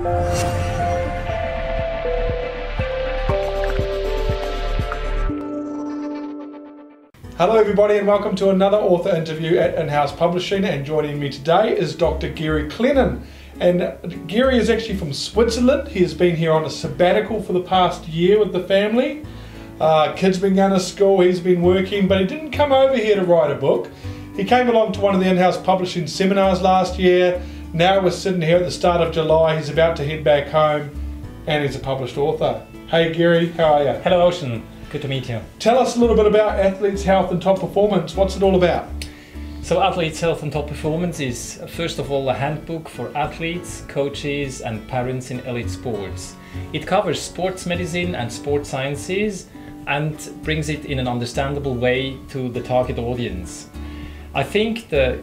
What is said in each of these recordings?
Hello everybody and welcome to another author interview at In-House Publishing, and joining me today is Dr. Clénin. And Gary is actually from Switzerland. He has been here on a sabbatical for the past year with the family. Kids been going to school, he's been working, but he didn't come over here to write a book. He came along to one of the In-House Publishing seminars last year. Now we're sitting here at the start of July. He's about to head back home and he's a published author. Hey Gary, how are you? Hello Ocean. Good to meet you. Tell us a little bit about Athletes' Health and Top Performance. What's it all about? So Athletes' Health and Top Performance is first of all a handbook for athletes, coaches and parents in elite sports. It covers sports medicine and sports sciences and brings it in an understandable way to the target audience. I think the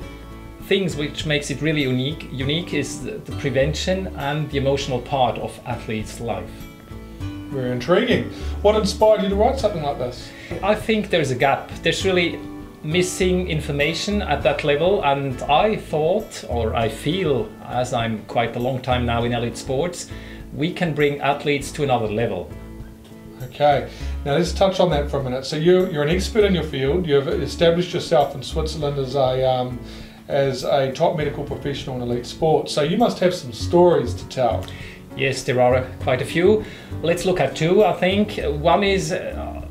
things which makes it really unique is the prevention and the emotional part of athletes' life. Very intriguing. What inspired you to write something like this? I think there's a gap. There's really missing information at that level, and I thought, or I feel, as I'm quite a long time now in elite sports, we can bring athletes to another level. Okay, now let's touch on that for a minute. So you're an expert in your field. You've established yourself in Switzerland as a top medical professional in elite sports. So you must have some stories to tell. Yes, there are quite a few. Let's look at two, I think. One is, I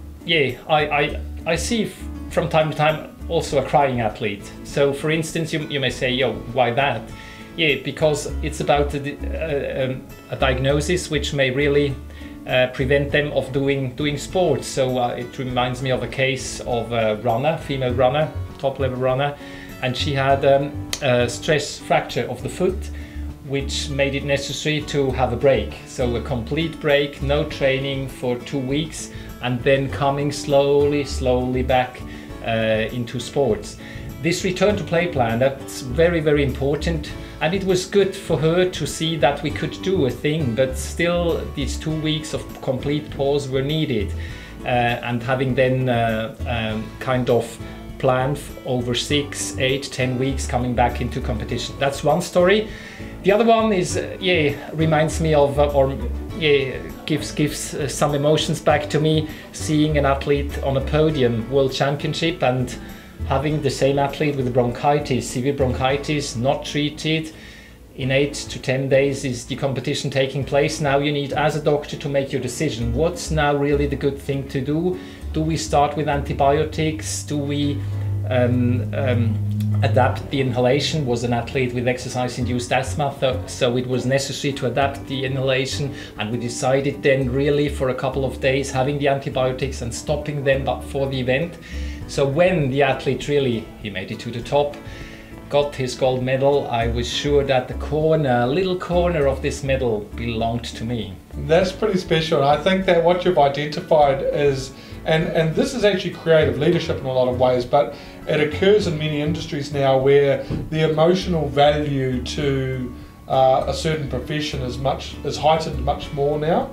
see from time to time also a crying athlete. So for instance, you may say, yo, why that? Yeah, because it's about a diagnosis which may really prevent them of doing sports. So it reminds me of a case of a runner, female runner, top level runner, and she had a stress fracture of the foot, which made it necessary to have a break. So a complete break, no training for 2 weeks, and then coming slowly back into sports. This return to play plan, that's very, very important. And it was good for her to see that we could do a thing, but still these 2 weeks of complete pause were needed. And having then kind of planned over 6, 8, 10 weeks coming back into competition. That's one story. The other one is, reminds me of, gives some emotions back to me, seeing an athlete on a podium, World Championship, and having the same athlete with bronchitis, severe bronchitis, not treated. In 8 to 10 days is the competition taking place. Now you need, as a doctor, to make your decision. What's now really the good thing to do? Do we start with antibiotics? Do we adapt the inhalation? Was an athlete with exercise-induced asthma, so it was necessary to adapt the inhalation, and we decided then really for a couple of days having the antibiotics and stopping them but for the event. So when the athlete really, he made it to the top, got his gold medal, I was sure that the little corner of this medal belonged to me. That's pretty special. I think that what you've identified is, and this is actually creative leadership in a lot of ways, but it occurs in many industries now where the emotional value to a certain profession is heightened much more now.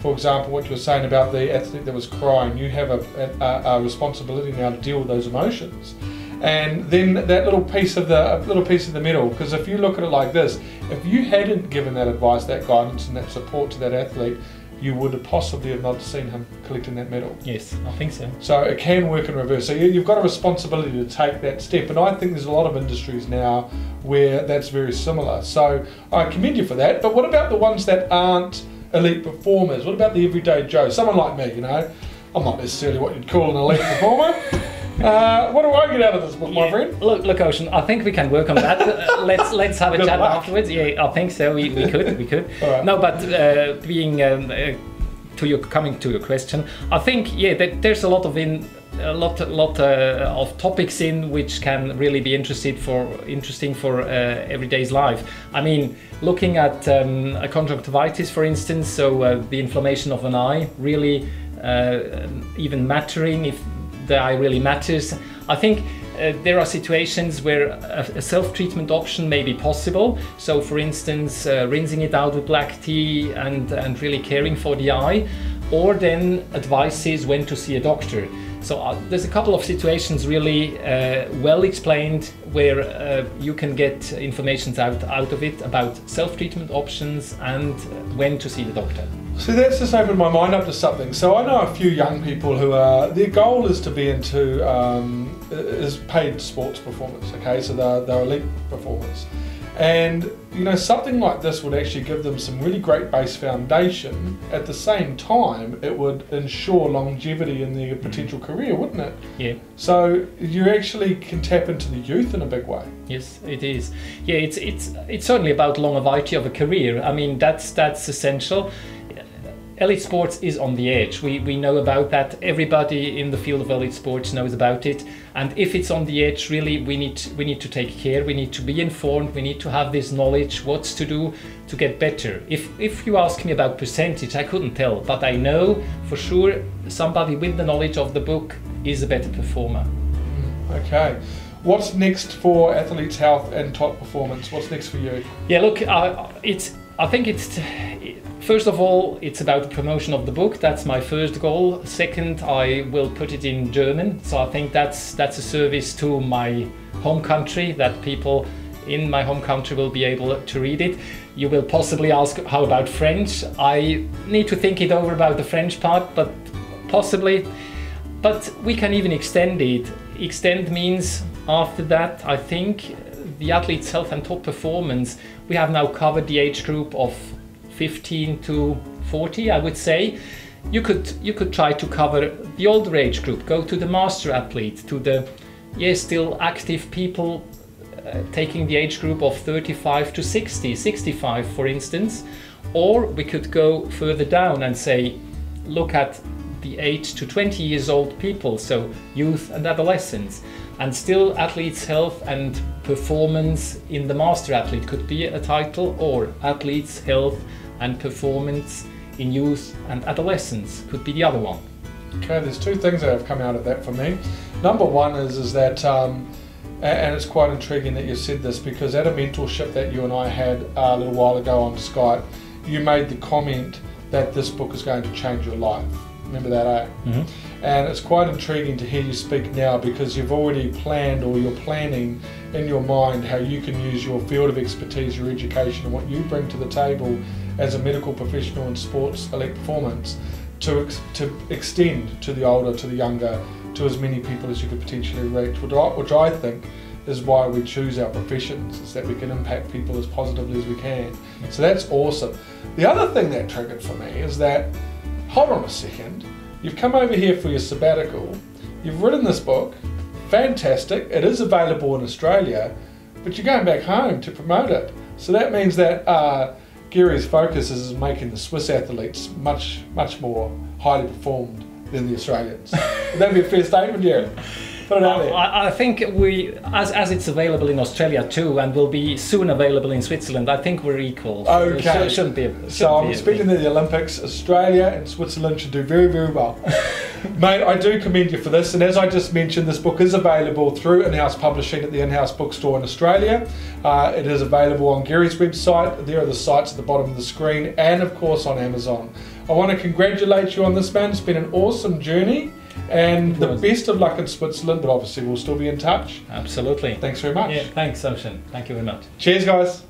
For example, what you were saying about the athlete that was crying, you have a responsibility now to deal with those emotions. And then that little piece of the medal, because if you look at it like this, if you hadn't given that advice, that guidance and that support to that athlete, you would have possibly not seen him collecting that medal. Yes, I think so. So it can work in reverse. So you've got a responsibility to take that step, and I think there's a lot of industries now where that's very similar. So I commend you for that. But what about the ones that aren't elite performers? What about the everyday Joe? Someone like me, you know, I'm not necessarily what you'd call an elite performer. What do I get out of this book, my friend? Look, Ocean, I think we can work on that. let's have a chat afterwards. Yeah, I think so. We could. All right. No, but coming to your question, I think that there's a lot of topics in which can really be interesting for everyday's life. I mean, looking at a conjunctivitis, for instance, so the inflammation of an eye, really even mattering if the eye really matters. I think there are situations where a self-treatment option may be possible. So for instance, rinsing it out with black tea and really caring for the eye, or then advices when to see a doctor. So there's a couple of situations really well explained where you can get information out of it about self-treatment options and when to see the doctor. So that's just opened my mind up to something. So I know a few young people who their goal is to be into is paid sports performance. Okay, so they're elite performers, and you know, something like this would actually give them some really great base foundation. At the same time, it would ensure longevity in their potential career, wouldn't it? Yeah. So you actually can tap into the youth in a big way. Yes, it is. Yeah, it's certainly about longevity of a career. I mean, that's essential. Elite sports is on the edge. We know about that. Everybody in the field of elite sports knows about it. And if it's on the edge, really, we need to take care. We need to be informed. We need to have this knowledge, what's to do to get better. If you ask me about percentage, I couldn't tell, but I know for sure somebody with the knowledge of the book is a better performer. Okay. What's next for athletes' health and top performance? What's next for you? Yeah, look, I think it's first of all, it's about the promotion of the book. That's my first goal. Second, I will put it in German. So I think that's a service to my home country, that people in my home country will be able to read it. You will possibly ask, how about French? I need to think it over about the French part, but possibly. But we can even extend it. Extend means after that, I think the athlete's health and top performance, we have now covered the age group of 15 to 40, I would say. You could try to cover the older age group, go to the master athlete, to the still active people, taking the age group of 35 to 60, 65 for instance. Or we could go further down and say, look at the 8 to 20 years old people, so youth and adolescents. And still athletes' health and performance in the master athlete could be a title, or athletes' health and performance in youth and adolescence could be the other one. Okay, there's two things that have come out of that for me. Number one is that, and it's quite intriguing that you said this, because at a mentorship that you and I had a little while ago on Skype, you made the comment that this book is going to change your life. Remember that, eh? Mm-hmm. And it's quite intriguing to hear you speak now, because you've already planned, or you're planning in your mind, how you can use your field of expertise, your education, and what you bring to the table as a medical professional in sports elite performance to extend to the older, to the younger, to as many people as you could potentially reach, which I think is why we choose our professions, is that we can impact people as positively as we can. So that's awesome. The other thing that triggered for me is that, hold on a second, you've come over here for your sabbatical, you've written this book, fantastic, it is available in Australia, but you're going back home to promote it. So that means that Gary's focus is making the Swiss athletes much more highly performed than the Australians. Would that be a fair statement, Gary? Put it out there. I think we, as it's available in Australia too, and will be soon available in Switzerland, I think we're equal. Okay. So it shouldn't be. So I'm speaking of the Olympics, Australia and Switzerland should do very, very well. Mate, I do commend you for this, and as I just mentioned, this book is available through In-House Publishing at the In-House Bookstore in Australia. It is available on Gary's website. There are the sites at the bottom of the screen, and of course on Amazon. I want to congratulate you on this, man. It's been an awesome journey, and the best of luck in Switzerland, but obviously we'll still be in touch. Absolutely. Thanks very much. Yeah, thanks, Ocean. Thank you very much. Cheers, guys.